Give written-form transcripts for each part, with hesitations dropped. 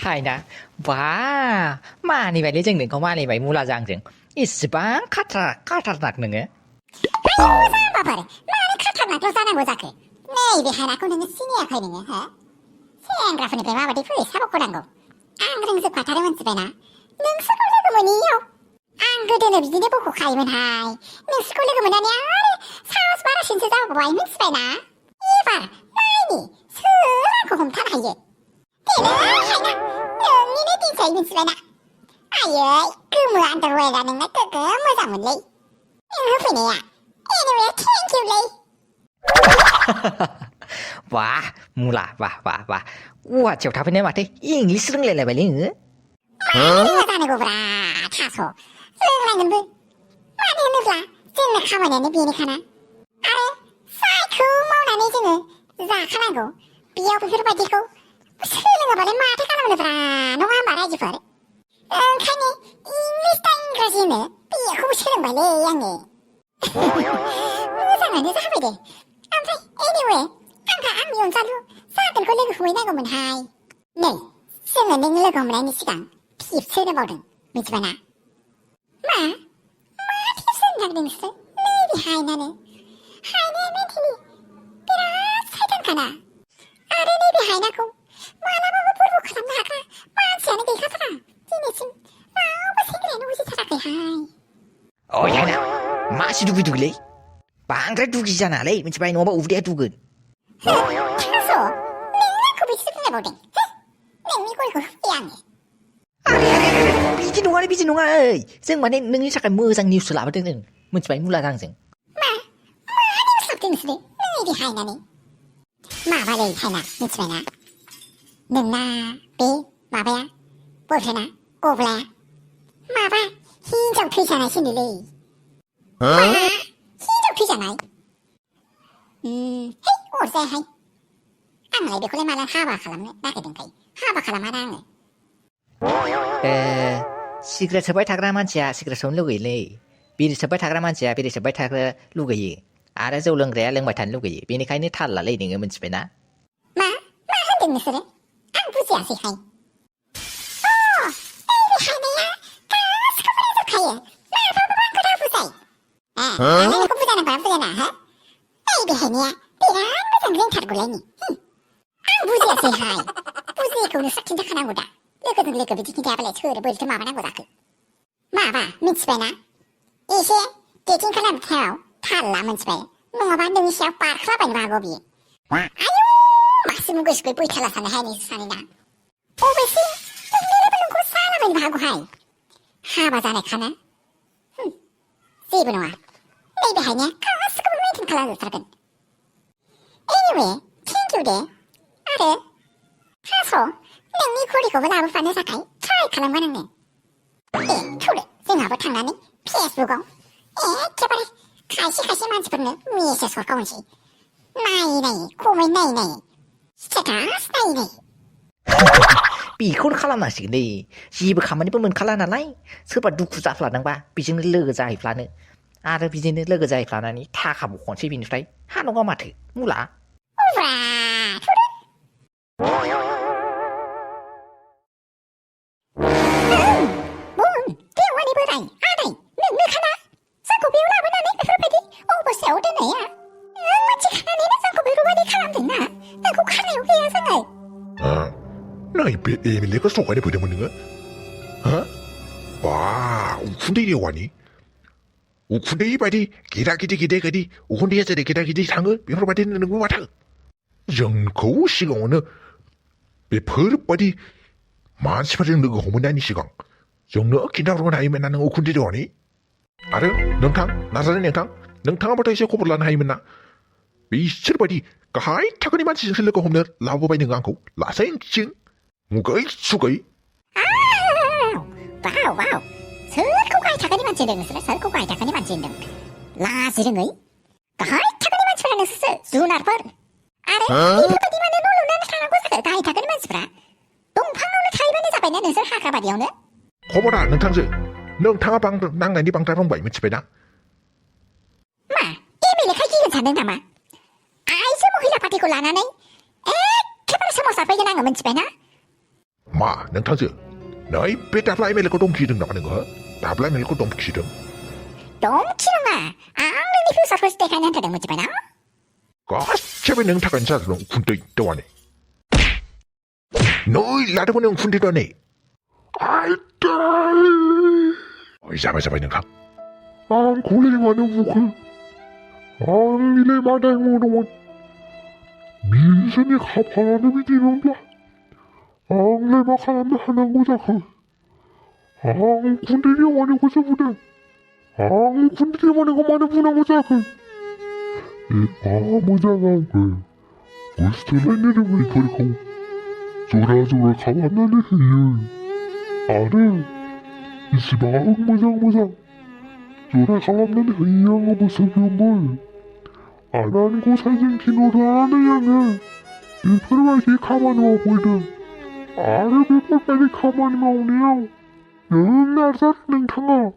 하이나, 와, 많이 발리 정는 거 많이 발리 몰라 장정. 이스방 카타락 능해. 봐봐래. 나는 카타나 또 싸나 보자크. 내 입에 하나 꾸는 시니아 거이는 해. 생그라프는 배마버디 풀이 사복고란 거. 안 그런 습과 다르면 집에나. 능스콜레그 뭐니요? 안 그대는 비디네 보고 가이면 하이. 능스콜레그 뭐냐니 아래 사우스 바라 신세자고 와이면 집에나. 이봐, 나이니 스라고 홈타나예. 때는 하이나. 능니네 띵차 이면 집에나. 아예, 그 무한도로에라는 거 그거 무상문래. 후프네야. Anyway, thank you, Lei. Wah, mula, wah. Wah, chịu thả bên em mà thế. English lưng lên lại bài liên nữa. 많이 고브라 타소. 슬랑은 뭐? 많이 누라. 찐나 가만히 비니카나. 아래 사이코 모나니 지는 자카나고 비어부 흐르바지고 슬랑을 버린 마트 가는 거라. 너가 말하지 버려. 칸이 잉글리스타인 거지는 비어부 슬랑 발레 양이. 무상한 사비데. 암파 anyway. 깡가 암미온 자루 사들 걸리고 후회나고 문 하이. 네. 승은 능력을 없는 시간. 팁스를 버른 미치바나. 팁스는 작능스. 레이비 하이나는. 하이네 멘티니. 비라 살던가나. 아래 레이비 하이나고. 마나보고 부르고 나가. 많지 않은 게 가더라. 지네심. 아우 생그레는 우지 찾아가 하이. 하이나. 맛이 두기. 방그래 두기잖아. 레이, 민치 바이 너무 우리야 두근. 타소. 내가 그 비스분해 버린. 냉미골고 흑양해. Biji nunga ơi. Dương mà nên nâng chắc cái mưa rằng nhiều sự lạ bên đừng. Mình chỉ phải mua là rằng rằng. 아니 섭등스레 너희들이 하이나니 마바레이 하이나 미치베나 능나 비 마바야 볼테나 꼬블라 마바 희적 트잖아 신리리 희적 트잖아 헤이 오세 하이 아무리 비콜레 말은 하바 칼람네 나게 된가이 하바 칼람 하나네 시그레 서바이 타그라만 지야 시그레 손 루기래. 비리 서바이 타그라만 지야 비리 서바이 타그 루기. 아래 저 렁그래야 렁바이 탄 루기. 비니카이니 탈라 레이딩을 문치 베나. 마 한등 미스레 안 부지 아시 하이 에이비 하이네야 가스코브레도 카예 마 바바방코 다 부사이 나는 콤부자는 거야 부자나 하 에이비 하이네야 비랑 무슨 그냥 타르골레니 안 부지 아시 하이 부지 그우는 싹 진짜 하나보다 르거든 비지킨 대아발레 처를 보일트 마바나 고다크 마바 미치베나 이시 게진 칼람 태워 탈라 문치베 농어바 능시야 빠클라바니 바고비 아유 마스무 그시고 뿌이탈라사나 해니스 사니나 오베시 뚱리레블룬 고 살라바니 바고 하이 하바자네 카나 시브노아 네이비 하이냐 가스코브 웨이팅 칼라드 사라근 anyway 팅큐데 아르 하소 능니 고리고브 나부 파는 사카이 차이 칼람 가능네 투르 생하부 탕나니 피에스부고 개발이 가시 만지부르는 미에서 소가운시 나이네이 고메 나이네이 시체가 스나이네이 비 콘 칼라 나시네. 시브 가만히 보면 칼라 나라이. 서바 두쿠자 플라낭바 비징 르그자이 플라네. 아르 비징 르그자이 플라나니 타 가부 권치 비니프라이. 하노가 마트. 몰라. 우와 뭔 대원이 보다이 아다이 능하나 상코 비우나 보나니 프로페디 오버세 오데네야 마치 카나니는 상코 비우바디 카람 됐나 나고 카나 여기야 상아이 나이 에밀레가 속안에 보대문는가? 와, 우쿤데이 와니? 우쿤데이 바디 기다기디 우쿤데이에서 기다기디 상을 비로바디는 거 같아. 정고 시간은 베퍼바디 만시바디 너가 호문다니 시간. 정너 기다로 나이면 나는 우쿤데이 와니? 아래 능탕 나사는 능탕부터 이제 고불란 하이면나. 비스르바디 가이 타거니만 지슬려고 홈는 라보바이는 거 않고 라생징. 무거이 수거이 와우 설코가이 타가니만 찌르는 쓰라 설코가이 타가니만 찌르는 라지르는 거이 가이 타가니만 치라는 쓰 수나르 버 아래 이프바디만은 놀로나는 사랑고 사가 가이 타가니만 쓰라 동팡로는 타이반에 잡아내는 서 하가바디오네 호보라 능탕즈 능탕아 방 낭나니 방타롱 바이면 집에나 마 이밀리 칼기근 잡는다마 아이스 모히라 파티콜라나네 에 케바르 스모사 베이나가 문집에나 마, 능탕스. 너희 배 다블라이 멜고 동 기름 나가는 거? 다블라이 멜고 동 기름? 똥치롱아 앙능이 휴사 first day 간한테 묻지 마나 가스첩에 능타가 인사도 군대 있다와네. 너희 나르고는 군대도네. 아이따. 어이 잡아 능타. 고래만은 무슨 이래 마다이 모노원 민선이 가파라는 미디는다 내가 가라면 하는 거다 군대리 원이 고서부대 군대리 원이 고만에 부는 거다 모자가 고스텔라이네를 왜 그리고 조라조라 가만나네 아래 이시방 모장 조라 가만나네 이양어 모습이 아난 고사진 기노를 아는 양은 이프라기 가만히 오거든 아래 비법까지 가만히 오네요 영날살 능탕아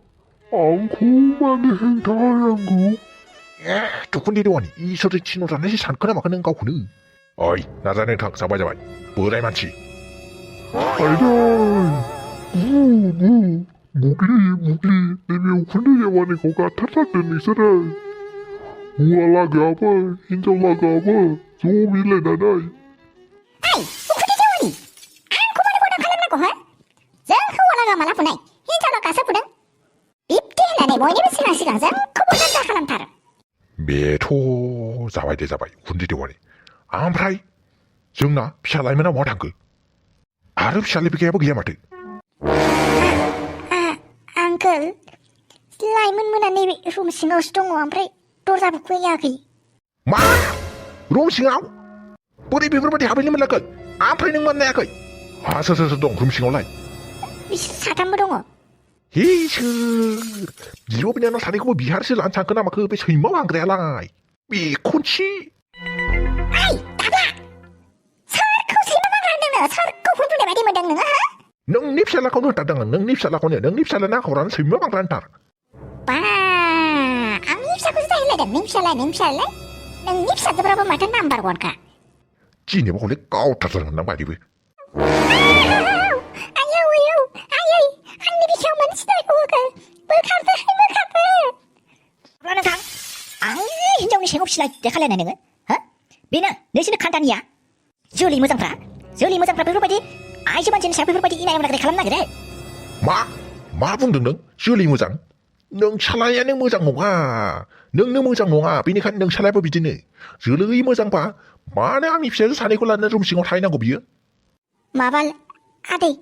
안고만의 행타하양구 또 군대리 원이 이 소리 치노라는 시 산거나 막는 거구나. 어이 나자 능탕 잡아 뭐라이 많지. 무기 내면 군대 예원이 고가 탓하던 이스라엘 우알라가 아바 인정라가 조밀레 나나이 아이 우쿠디 재원이 앙고만에 보는 칼람나고 정 후원라가 말라보나이 인자로 가서 부른 빕대나네 뭐니면 시간 정 코보단자 칼람타르 메토 잡아야 군대리 원이 암프라이 정나 피샬라이면나 못한 거 아르 피샬리 비게 해보기야 마트. 앙클 슬라임은 문안에 룸싱어 스동어 암프라이 돌잡고 kuyaaki. 마! 롬싱아우! 뿌리 비브르바디 하빌리면 라까 아프리는 만나야 까 아서서서 동 룸싱어 라이 미스 사담 무동어. 히스 이거 그냥 너 사니고 뭐 미하르스 란창 그나마 그 배 서임마 안 그래 라이 미콘치 아이 나봐. 설코 세마가 안되면 설코 불불내 말이 못당는 능립살라 거는 따당은 능립살라 거는 능립살라 거라는 서임마 안 그란다 빠. 앙립사고 스타일레다 nimsalai 능립사도 berapa macam nambar 원가. 찌네 뭐 원래 까웃다서는 난 말이 왜 아유 한입이 형만 시달고 가 뭐 라는 상 인정이 생업시라 대칼레는 거 비는 내시는 간단이야 저리 무장프라 배불바디 아이지만 지는 샤프 배불바디 이나영라 그래 칼람나 그래 마붕등등 슈리 무장 능 찰라야 능 무장 농아 능 무장 농아 비니칸 능 찰라버 비지네 저르이 무장 봐 마네 암입시에서 사내 골라는 좀 싱어 타이난 거 비여 마발 아데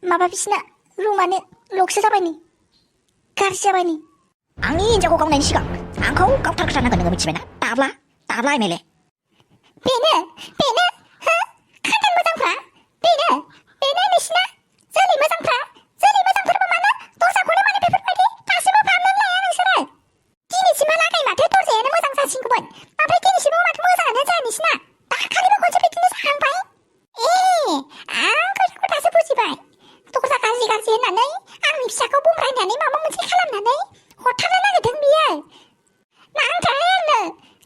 마바비시나 루마네 록스 잡아니 가르시 잡아니 앙이 인자고 강낸 시각 앙카우 깜탁하나 거는 거 미치면나 따블라 메레 베네 카탄 무장파 베네 미시나 저리 무장파 보마나 도사 고래만이 베풀바디 다시 뭐 밟는 나야는 사람 끼니 지말라가이 마트 도제에는 무장사 친구분 앞에 끼니 시보 마트 무장하는 자니시나 딱하리고 고쳐 뱉기는 상파이 그리고 다시 보지 봐 도사 가지 했나네 앙립샤고 봄라냐네 마몽문치 칼람나네 호타나나게 등비야 난 잘해야는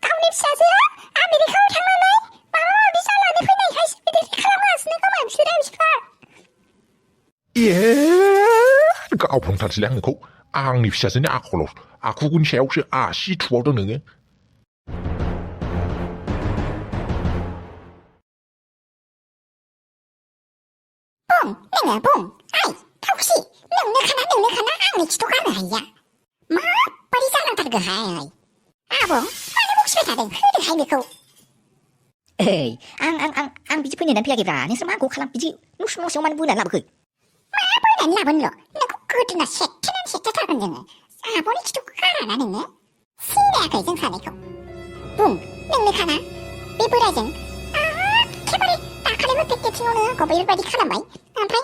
가운립샤세요 아메리카오 장난네 마마 미샬라네 흔히 하시비들이 칼람을 쓰는 거 맘시라 싶어 예 까우풍탄 실량 고 앙립시에서는 아콜로 아쿠군 셰옥시 아시 투어도 능해 뽕 아이 혹시 능력하나 앙립치도 가는 아이야 마 빨리 잘난다는 거 하이 아봉 빨리 목숨에 다된 흐르 하이미코 에이 앙 비지 푸니는 피하기라 아니서 마고 칼람 비지 누수노시오만 부나 라브 난 라본로 나고 그드나 셋트는 타건정은 아보니 치도 가라나는 신내가 이정사네고 뿡 능력하나 비브라정 개발이 딱하려면 백개 팅오는 거버 일바디 카람바이 안파이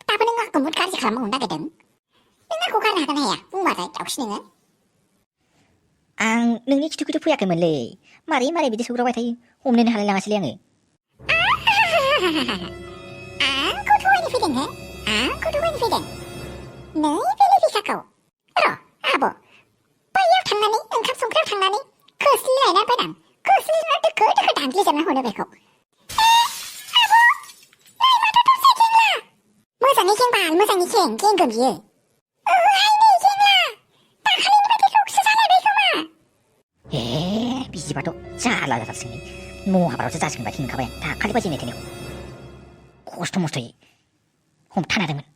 따보는 거 갖고 못가지 가면 온다거든 나고 가나 하건 해야 뿡 맞아 혹시 능은 앙 능니 키투키투 푸야게 멀레 말이 비지 속으로 와이타이 홈내는 할랑 하실량을 고도원이 피댕해 고도원이 피댕 너희 빌리비사고 아보 빠이야 장난이 응갑 손가락 장난이 그 슬라이나 바람 그 슬라이나 그 남기자만 호노베고 아보 나이 마도 또 세긴 मोजाङै खें खेंगोन बियो हायनै खेंला दाखालिनि बायदि लकसो जालायबाय खोमा ए बिदिबाथ' जाला जाथारसै महाबारावसो जासिगोन बायदि मोनखाबाय आं दाखालि बायदि होननाय थेनायखौ खस्थ' मस्थ'यै हमथानो हादोंमोन